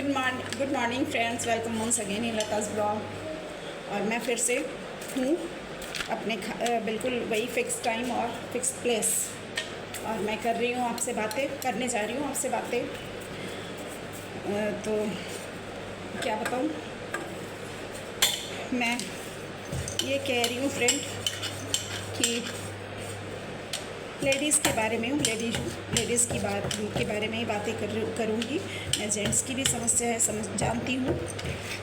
Good morning friends, welcome once again in Lata's blog. और मैं फिर से हूँ अपने बिल्कुल वही फ़िक्स टाइम और फिक्स प्लेस, और मैं कर रही हूँ आपसे बातें, करने जा रही हूँ आपसे बातें। तो क्या बताऊँ, मैं ये कह रही हूँ फ्रेंड कि लेडीज़ के बारे में हूँ, लेडीज़ की बात के बारे में ही बातें करूँगी। मैं जेंट्स की भी समस्या है समझ जानती हूँ।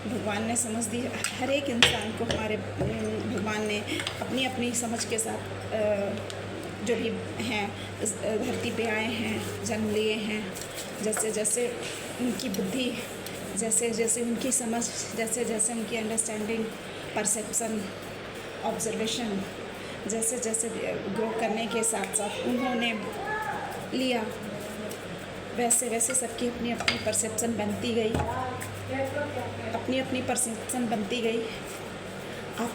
भगवान ने समझ दी हर एक इंसान को, हमारे भगवान ने अपनी अपनी समझ के साथ जो भी हैं इस धरती पे आए हैं, जन्म लिए हैं। जैसे जैसे उनकी बुद्धि, जैसे जैसे उनकी समझ, जैसे जैसे उनकी अंडरस्टैंडिंग, परसेप्शन, ऑब्जर्वेशन जैसे जैसे ग्रो करने के साथ साथ उन्होंने लिया, वैसे वैसे सबकी अपनी अपनी परसेप्शन बनती गई, अपनी अपनी परसेप्शन बनती गई। आप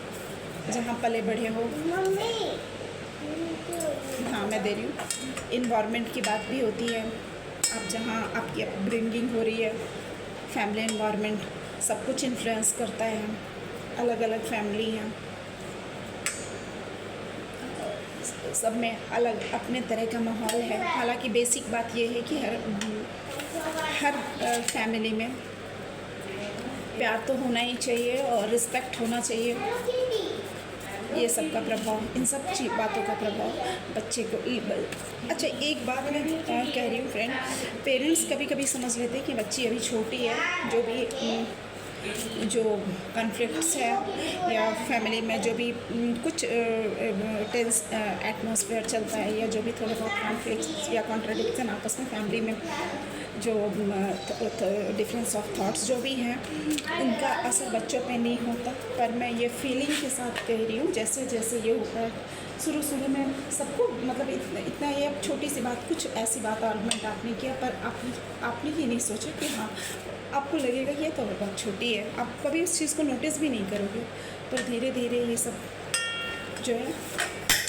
जहाँ पले बढ़े हो, हाँ मैं दे रही हूँ। इन्वायरमेंट की बात भी होती है। आप जहाँ आपकी अपब्रिंगिंग हो रही है, फैमिली इन्वायरमेंट सब कुछ इन्फ्लुएंस करता है। अलग अलग फैमिली हैं, सब में अलग अपने तरह का माहौल है। हालांकि बेसिक बात यह है कि हर फैमिली में प्यार तो होना ही चाहिए और रिस्पेक्ट होना चाहिए। ये सब का प्रभाव, इन सब बातों का प्रभाव बच्चे को अच्छा, एक बात मैं कह रही हूँ फ्रेंड, पेरेंट्स कभी कभी समझ लेते हैं कि बच्ची अभी छोटी है। जो कॉन्फ्लिक्ट्स है या फैमिली में जो भी कुछ टेंस एटमॉस्फेयर चलता है, या जो भी थोड़े बहुत कॉन्फ्लिक्ट्स या कॉन्ट्रडिक्शन आपस में फैमिली में जो डिफरेंस ऑफ थॉट्स जो भी हैं, उनका असर बच्चों पे नहीं होता। पर मैं ये फीलिंग के साथ कह रही हूँ, जैसे जैसे ये होता है शुरू में सबको, मतलब इतना ये छोटी सी बात, कुछ ऐसी बात आर्गुमेंट आपने किया, पर आपने ही नहीं सोचा कि हाँ, आपको लगेगा कि ये तो बहुत छोटी है, आप कभी उस चीज़ को नोटिस भी नहीं करोगे। पर धीरे धीरे ये सब जो है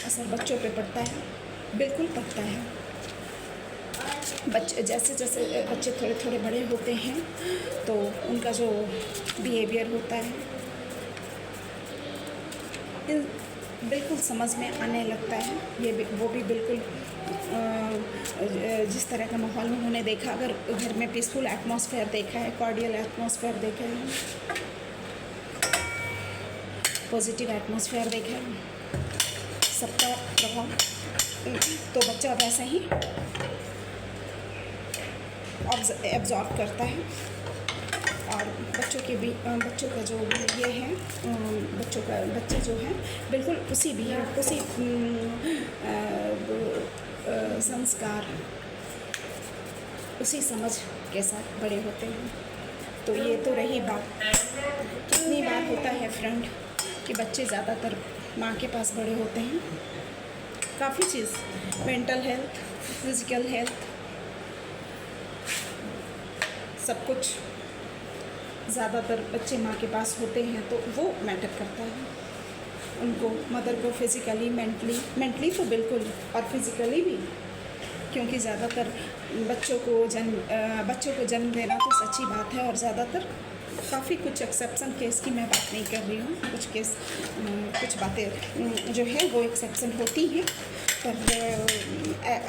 असर बच्चों पे पड़ता है, बिल्कुल पड़ता है। जैसे जैसे बच्चे थोड़े थोड़े बड़े होते हैं तो उनका जो बिहेवियर होता है बिल्कुल समझ में आने लगता है। वो भी बिल्कुल जिस तरह का माहौल उन्होंने देखा, अगर घर में पीसफुल एटमॉस्फेयर देखा है, कॉर्डियल एटमॉस्फेयर देखा है, पॉजिटिव एटमॉस्फेयर देखा है, सबका प्रभाव, तो बच्चा वैसा ही एब्जॉर्ब करता है। और बच्चों का जो ये है, बच्चे जो हैं बिल्कुल उसी संस्कार, उसी समझ के साथ बड़े होते हैं। तो ये तो रही बात। कितनी बार होता है फ्रेंड कि बच्चे ज़्यादातर माँ के पास बड़े होते हैं। काफ़ी चीज़, मेंटल हेल्थ, फिज़िकल हेल्थ, सब कुछ ज़्यादातर बच्चे माँ के पास होते हैं, तो वो मैटर करता है उनको, मदर को फिज़िकली, मेंटली तो बिल्कुल, और फिज़िकली भी, क्योंकि ज़्यादातर बच्चों को जन्म देना तो सच्ची बात है। और ज़्यादातर काफ़ी कुछ एक्सेप्शन केस की मैं बात नहीं कर रही हूँ, कुछ बातें जो है वो एक्सेप्शन होती हैं, पर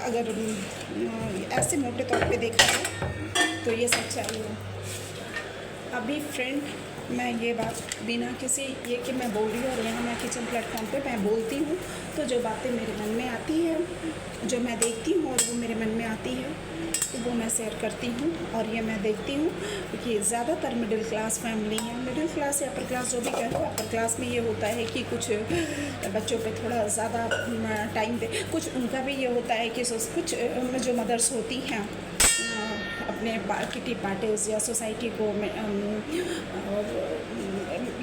अगर ऐसे मोटे तौर पे देखा जाए तो ये सच्चाई है। अभी फ्रेंड, मैं ये बात बिना किसी ये कि मैं बोल रही हूँ और यहाँ मैं किचन प्लेटफॉर्म पे मैं बोलती हूँ, तो जो बातें मेरे मन में आती है, जो मैं देखती हूँ और वो मेरे मन में आती है, तो वो मैं शेयर करती हूँ। और ये मैं देखती हूँ कि ज़्यादातर मिडिल क्लास फैमिली है, मिडिल क्लास या अपर क्लास जो भी कह लो, अपर क्लास में ये होता है कि कुछ बच्चों पे थोड़ा ज़्यादा टाइम दे, कुछ उनका भी ये होता है कि कुछ जो मदर्स होती हैं अपने किटी पार्टीज़ या सोसाइटी को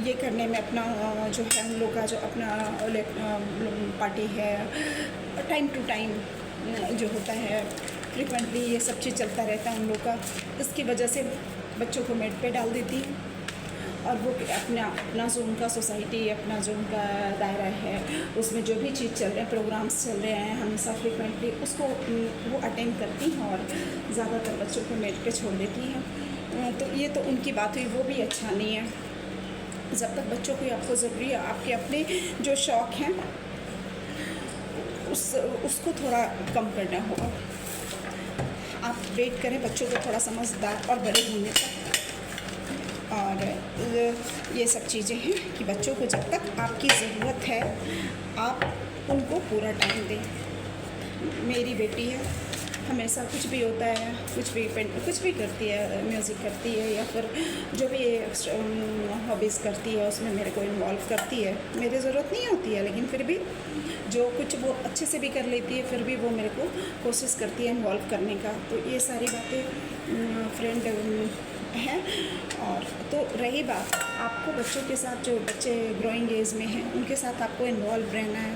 ये करने में अपना जो है उन लोग का जो अपना पार्टी है, टाइम टू टाइम जो होता है, फ्रिक्वेंटली ये सब चीज़ चलता रहता है उन लोग का। इसकी वजह से बच्चों को मेड पे डाल देती है और वो अपना अपना जो उनका सोसाइटी, अपना जो उनका दायरा है, उसमें जो भी चीज़ चल रहे हैं, प्रोग्राम्स चल रहे हैं, हमेशा फ्रिक्वेंटली उसको वो अटेंड करती हैं और ज़्यादातर बच्चों को मेट पे छोड़ देती हैं। तो ये तो उनकी बात हुई, वो भी अच्छा नहीं है। जब तक बच्चों को आपको ज़रूरी है आपके अपने जो शौक़ हैं उसको थोड़ा कम करना होगा। आप वेट करें बच्चों को थोड़ा समझदार और बड़े होने तक। और ये सब चीज़ें हैं कि बच्चों को जब तक आपकी ज़रूरत है आप उनको पूरा टाइम दें। मेरी बेटी है, हमेशा कुछ भी होता है, कुछ भी करती है, म्यूज़िक करती है या फिर जो भी हॉबीज़ करती है उसमें मेरे को इन्वॉल्व करती है। मेरी ज़रूरत नहीं होती है लेकिन फिर भी जो कुछ वो अच्छे से भी कर लेती है, फिर भी वो मेरे को कोशिश करती है इन्वॉल्व करने का। तो ये सारी बातें फ्रेंड हैं। और तो रही बात आपको बच्चों के साथ, जो बच्चे ग्रोइंग एज में हैं उनके साथ आपको इन्वॉल्व रहना है,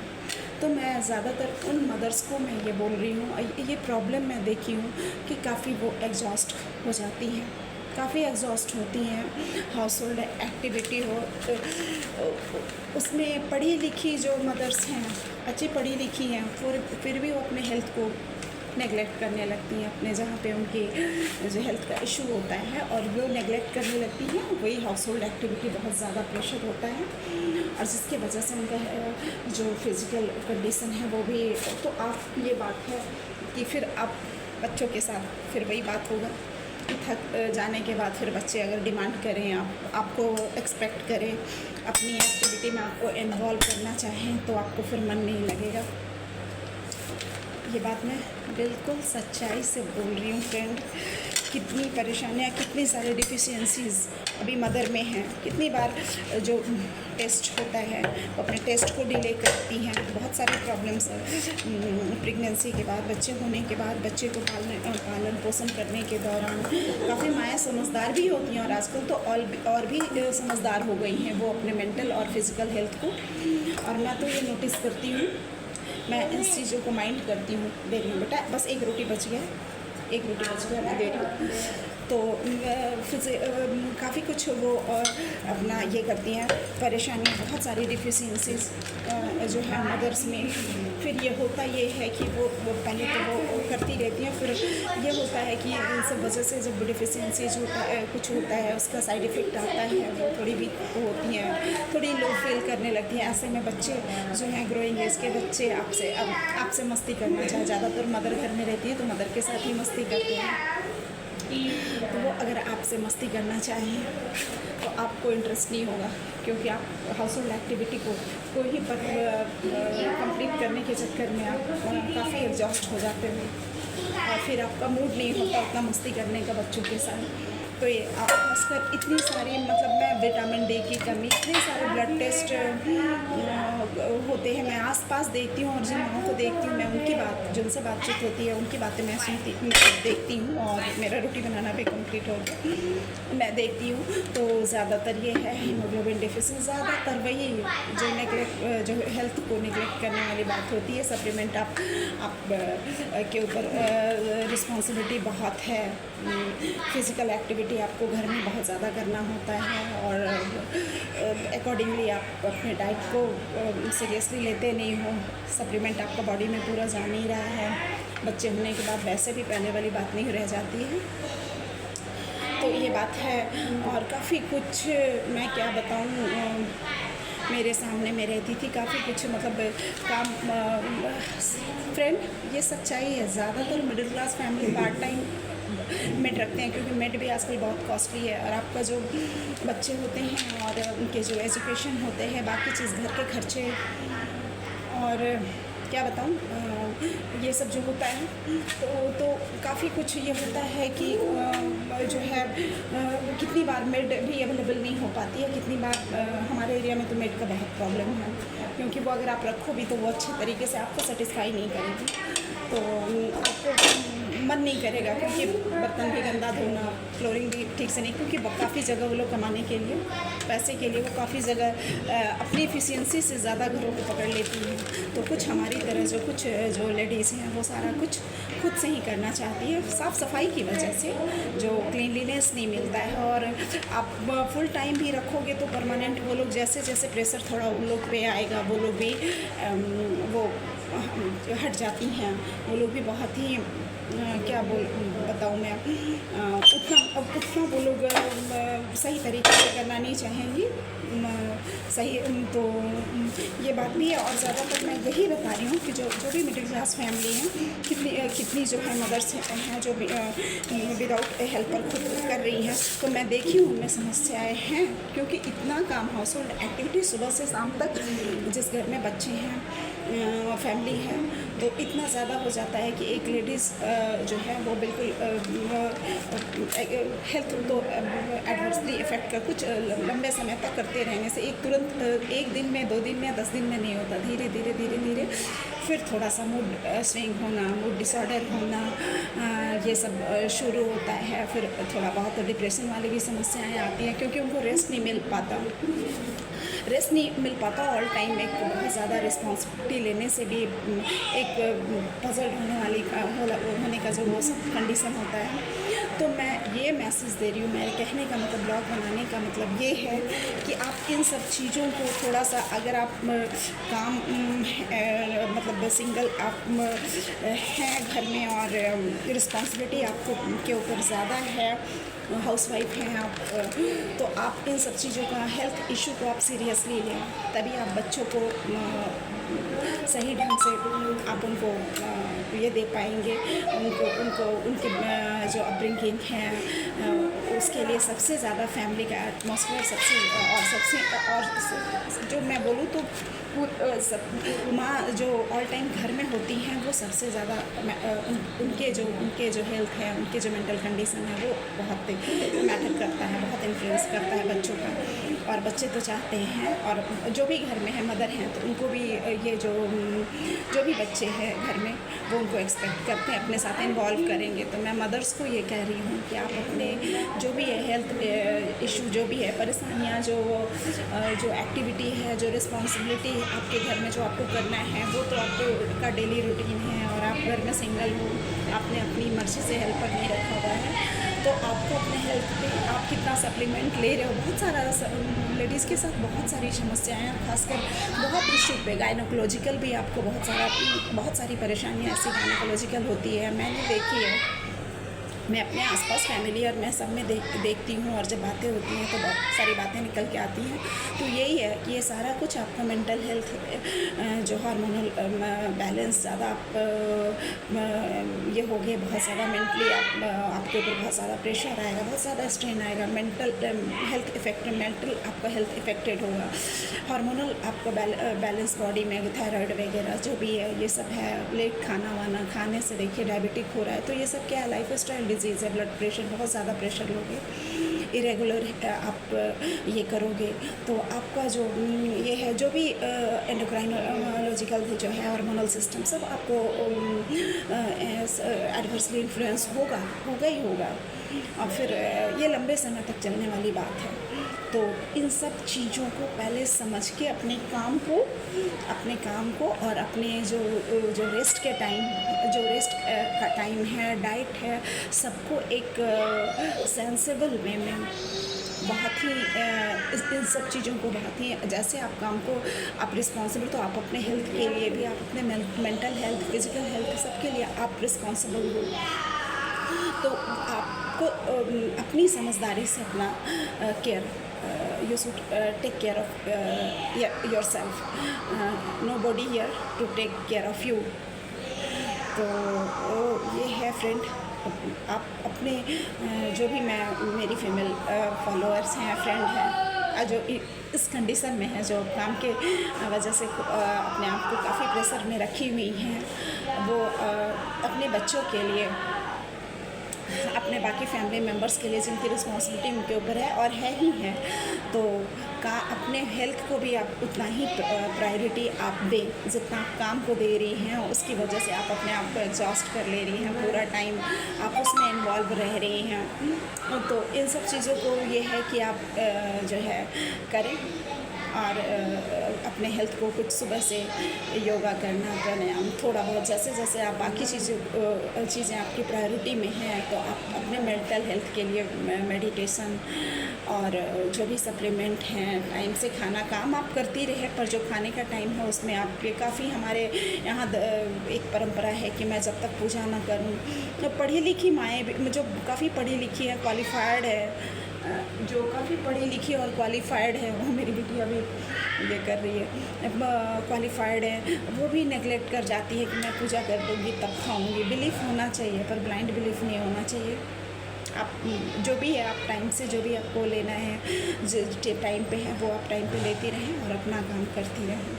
तो मैं ज़्यादातर उन मदर्स को मैं ये बोल रही हूँ, ये प्रॉब्लम मैं देखी हूँ कि काफ़ी वो एग्जॉस्ट हो जाती हैं, काफ़ी एग्जॉस्ट होती हैं। हाउस होल्ड एक्टिविटी हो उसमें पढ़ी लिखी जो मदर्स हैं, अच्छी पढ़ी लिखी हैं, फिर भी वो अपने हेल्थ को नेगलेक्ट करने लगती हैं। अपने जहाँ पे उनके जो हेल्थ का इशू होता है और वो नेगलेक्ट करने लगती हैं, वही हाउस होल्ड एक्टिविटी बहुत ज़्यादा प्रेशर होता है और जिसकी वजह से उनका जो फिज़िकल कंडीशन है वो भी। तो आप ये बात है कि फिर आप बच्चों के साथ फिर वही बात होगा कि थक जाने के बाद फिर बच्चे अगर डिमांड करें, आपको एक्सपेक्ट करें, अपनी एक्टिविटी में आपको इन्वॉल्व करना चाहें, तो आपको फिर मन नहीं लगेगा। ये बात मैं बिल्कुल सच्चाई से बोल रही हूँ फ्रेंड। कितनी परेशानियाँ, कितनी सारी डिफिशियंसीज़ अभी मदर में हैं। कितनी बार जो टेस्ट होता है वो अपने टेस्ट को डिले करती हैं। बहुत सारी प्रॉब्लम्स प्रेगनेंसी के बाद, बच्चे होने के बाद, बच्चे को पालन पोषण करने के दौरान काफ़ी माएँ समझदार भी होती हैं और आजकल तो और भी समझदार हो गई हैं वो अपने मेंटल और फिज़िकल हेल्थ को। और मैं तो ये नोटिस करती हूँ, मैं इन चीज़ों को माइंड करती हूँ। दे रही हूँ बेटा, बस एक रोटी बच गया, मैं दे रही हूँ। तो काफ़ी कुछ वो अपना ये करती हैं, परेशानियाँ, बहुत सारी डिफिशियंसीज़ जो है मदर्स में। फिर ये होता ये है कि वो पहले तो वो करती रहती हैं, फिर ये होता है कि इन सब वजह से जब डिफिशियंसीज होता है, कुछ होता है, उसका साइड इफ़ेक्ट आता है, वो थोड़ी वीक होती हैं, थोड़ी लो फील करने लगती हैं। ऐसे में बच्चे जो हैं ग्रोइंग एज के बच्चे आपसे मस्ती करना चाहे, ज़्यादातर मदर घर में रहती है तो मदर के साथ ही मस्ती करते हैं। तो वो अगर आपसे मस्ती करना चाहें तो आपको इंटरेस्ट नहीं होगा, क्योंकि आप हाउस होल्ड एक्टिविटी को ही कंप्लीट करने के चक्कर में आप काफ़ी एग्जॉस्ट हो जाते हो और फिर आपका मूड नहीं होता उतना मस्ती करने का बच्चों के साथ। तो ये खासकर इतनी सारी, मतलब मैं विटामिन डी की कमी, इतने सारे ब्लड टेस्ट होते हैं, मैं आसपास देखती हूँ और जिन माओं को देखती हूँ, मैं उनकी बात, जिनसे बातचीत होती है उनकी बातें मैं देखती हूँ और मेरा रोटी बनाना भी कंप्लीट हो गया, मैं देखती हूँ। तो ज़्यादातर ये है हीमोग्लोबिन डेफिशिएंसी, ज़्यादातर वही जो नेगलेक्ट, जो हेल्थ को नेगलेक्ट करने वाली बात होती है। सप्लीमेंट आप के ऊपर रिस्पॉन्सिबिलिटी बहुत है। फिज़िकल एक्टिविटी आपको घर में बहुत ज़्यादा करना होता है और अकॉर्डिंगली आप अपने डाइट को सीरियसली लेते नहीं हो। सप्लीमेंट आपका बॉडी में पूरा जा नहीं रहा है, बच्चे होने के बाद वैसे भी पहले वाली बात नहीं रह जाती है। तो ये बात है और काफ़ी कुछ मैं क्या बताऊँ, मेरे सामने में रहती थी काफ़ी कुछ, मतलब काम। फ्रेंड, ये सच्चाई है, ज़्यादातर middle class family part time made रखते हैं, क्योंकि मेड भी आजकल बहुत कॉस्टली है और आपका जो बच्चे होते हैं और उनके जो एजुकेशन होते हैं, बाकी चीज़, घर के खर्चे और क्या बताऊँ, ये सब जो होता है तो काफ़ी कुछ ये होता है कि जो है कितनी बार मेड भी अवेलेबल नहीं हो पाती है। कितनी बार हमारे एरिया में तो मेड का बहुत प्रॉब्लम है, क्योंकि वो अगर आप रखो भी तो वो अच्छे तरीके से आपको सेटिस्फाई नहीं करेगी। तो आपको मन नहीं करेगा, क्योंकि बर्तन भी गंदा धोना, फ्लोरिंग भी ठीक से नहीं, क्योंकि काफ़ी जगह वो लोग कमाने के लिए, पैसे के लिए वो काफ़ी जगह अपनी एफिशिएंसी से ज़्यादा घरों को पकड़ लेती हैं। तो कुछ हमारी तरह जो लेडीज़ हैं वो सारा कुछ खुद से ही करना चाहती है। साफ़ सफाई की वजह से जो क्लीनलीनेस नहीं मिलता है, और आप फुल टाइम भी रखोगे तो परमानेंट वो लोग जैसे जैसे प्रेशर थोड़ा उन लोग पे आएगा, वो लोग भी वो हट जाती हैं। वो लोग भी बहुत ही क्या बताऊँ मैं, उतना वो लोग सही तरीके से करना नहीं चाहेंगी। सही तो ये बात भी है। और ज़्यादातर मैं यही बता रही हूँ कि जो भी मिडिल क्लास फैमिली हैं, कितनी जो है मदर्स हैं जो विदाउट हेल्पर खुद कर रही हैं, तो मैं देखी हूँ उनमें समस्याएं हैं, क्योंकि इतना काम हाउस होल्ड एक्टिविटी सुबह से शाम तक, जिस घर में बच्चे हैं, फैमिली है, तो इतना ज़्यादा हो जाता है कि एक लेडीज़ जो है वो बिल्कुल हेल्थ तो एडवर्सली इफ़ेक्ट का कुछ लंबे समय तक करते रहने से तुरंत एक दिन में, 2 दिन में, 10 दिन में नहीं होता। धीरे धीरे फिर थोड़ा सा मूड स्विंग होना, मूड डिसऑर्डर होना, ये सब शुरू होता है। फिर थोड़ा बहुत डिप्रेशन वाली भी समस्याएं आती हैं, क्योंकि उनको रेस्ट नहीं मिल पाता ऑल टाइम। एक बहुत ज़्यादा रिस्पॉन्सिबिलिटी लेने से भी एक पजल होने का जो वो सब कंडीशन होता है। तो मैं ये मैसेज दे रही हूँ, मेरे कहने का मतलब, ब्लॉग बनाने का मतलब ये है कि आप इन सब चीज़ों को थोड़ा सा, अगर आप काम मतलब सिंगल आप हैं घर में और रिस्पॉन्सिबिलिटी आपको के ऊपर ज़्यादा है, हाउसवाइफ हैं आप, तो आप इन सब चीज़ों का, हेल्थ इशू को आप सीरियसली लें, तभी आप बच्चों को सही ढंग से आप उनको ये दे पाएंगे। उनके जो अपब्रिंगिंग है, उसके लिए सबसे ज़्यादा फैमिली का एटमॉस्फेयर सबसे जो मैं बोलूँ तो माँ जो ऑल टाइम घर में होती हैं, वो सबसे ज़्यादा उनके जो हेल्थ है, उनके जो मेंटल कंडीशन है, वो बहुत मैटर करता है, बहुत इन्फ्लुएंस करता है बच्चों का। और बच्चे तो चाहते हैं, और जो भी घर में है मदर हैं, तो उनको भी ये जो भी बच्चे हैं घर में, वो उनको एक्सपेक्ट करते हैं, अपने साथ इन्वॉल्व करेंगे। तो मैं मदर्स को ये कह रही हूँ कि आप अपने जो भी है हेल्थ इशू, जो भी है परेशानियाँ, जो एक्टिविटी है, जो रिस्पॉन्सिबिलिटी आपके घर में जो आपको करना है, वो तो आपको का डेली रूटीन है। और आप घर में सिंगल हो, आपने अपनी मर्ज़ी से हेल्पर नहीं रखा हुआ है, तो आपको अपने हेल्थ पे आप कितना सप्लीमेंट ले रहे हो। बहुत सारा लेडीज़ के साथ बहुत सारी समस्याएं हैं, खासकर बहुत इशू पे गायनोकोलॉजिकल भी आपको बहुत सारी परेशानियां ऐसी गायनोकोलॉजिकल होती है, मैंने देखी है। मैं अपने आसपास फैमिली और मैं सब में देखती हूँ, और जब बातें होती हैं तो बहुत सारी बातें निकल के आती हैं। तो यही है कि ये सारा कुछ आपका मेंटल हेल्थ, जो हार्मोनल बैलेंस ज़्यादा आप ये हो गए, बहुत ज़्यादा मेंटली आपके ऊपर बहुत ज़्यादा प्रेशर आएगा, बहुत ज़्यादा स्ट्रेन आएगा, मेंटल आपका हेल्थ इफेक्टेड होगा। हार्मोनल आपका बैलेंस बॉडी में, थायराइड वगैरह जो भी है, ये सब है। लेट खाने से देखिए डायबिटिक हो रहा है, तो ये सब क्या है, लाइफ स्टाइल डिजीज़ है। ब्लड प्रेशर, बहुत ज़्यादा प्रेशर लोगे, इरेगुलर आप ये करोगे, तो आपका जो ये है, जो भी एंडोक्राइनोलॉजिकल जो है, हार्मोनल सिस्टम, सब आपको एडवर्सली इन्फ्लुएंस होगा ही होगा। और फिर ये लंबे समय तक चलने वाली बात है। तो इन सब चीज़ों को पहले समझ के अपने काम को और अपने जो रेस्ट का टाइम है, डाइट है, सबको एक सेंसेबल वे में, बहुत ही इन सब चीज़ों को बहुत ही, जैसे आप काम को आप रिस्पॉन्सिबल, तो आप अपने हेल्थ के लिए भी, आप अपने मेंटल हेल्थ, फिजिकल हेल्थ, सबके लिए आप रिस्पॉन्सिबल हो। तो आपको अपनी समझदारी से अपना care, you should take care of yourself. Nobody here to take care of you. तो ये है फ्रेंड, आप अपने जो भी मेरी फीमेल फॉलोअर्स हैं, फ्रेंड हैं, जो इस कंडीशन में है, जो काम के वजह से अपने आप को काफ़ी प्रेशर में रखी हुई हैं, वो अपने बच्चों के लिए अपने बाकी फैमिली मेम्बर्स के लिए जिनकी रिस्पॉन्सिबिलिटी उनके ऊपर है और है ही है, तो अपने हेल्थ को भी आप उतना ही प्रायोरिटी आप दें जितना आप काम को दे रही हैं। उसकी वजह से आप अपने आप को एग्जॉस्ट कर ले रही हैं, पूरा टाइम आप उसमें इन्वॉल्व रह रही हैं। तो इन सब चीज़ों को ये है कि आप जो है करें और अपने हेल्थ को कुछ सुबह से योगा करना, प्राणायाम, थोड़ा बहुत जैसे जैसे आप बाकी चीज़ें आपकी प्रायोरिटी में हैं, तो आप अपने मेंटल हेल्थ के लिए मेडिटेशन और जो भी सप्लीमेंट हैं, टाइम से खाना, काम आप करती रहे, पर जो खाने का टाइम है उसमें आपके काफ़ी हमारे यहाँ एक परंपरा है कि मैं जब तक पूजा ना करूँ, तो पढ़ी लिखी माएँ जो काफ़ी पढ़ी लिखी है, क्वालिफाइड है, जो काफ़ी पढ़ी लिखी और क्वालिफाइड है, वो मेरी बिटिया भी ये कर रही है, क्वालिफाइड है, वो भी नेगलेक्ट कर जाती है कि मैं पूजा कर दूँगी तब खाऊँगी। बिलीफ होना चाहिए, पर ब्लाइंड बिलीफ नहीं होना चाहिए। आप जो भी है आप टाइम से जो भी आपको लेना है, जो टाइम पे है वो आप टाइम पे लेती रहें और अपना काम करती रहें।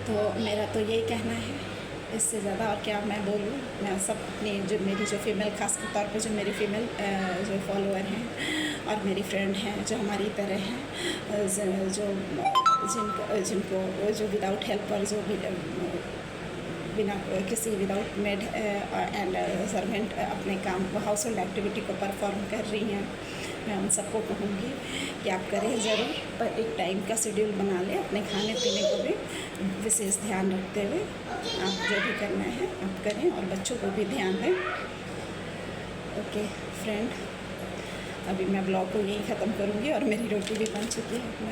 तो मेरा तो यही कहना है, इससे ज़्यादा और क्या मैं बोलूँ। मैं सब अपनी जो मेरी जो फीमेल, ख़ास तौर पे जो मेरी फीमेल जो फॉलोअर हैं और मेरी फ्रेंड हैं जो हमारी तरह हैं, जो जिनको जो विदाउट हेल्प और जो बिना किसी विदाउट मेड एंड सर्वेंट अपने काम हाउस होल्ड एक्टिविटी को परफॉर्म कर रही हैं, मैं उन सबको कहूँगी कि आप करें ज़रूर, पर एक टाइम का शेड्यूल बना लें, अपने खाने पीने को भी विशेष ध्यान रखते हुए आप जो भी करना है आप करें और बच्चों को भी ध्यान दें। ओके फ्रेंड, अभी मैं ब्लॉग को यहीं ख़त्म करूँगी और मेरी रोटी भी बन चुकी है।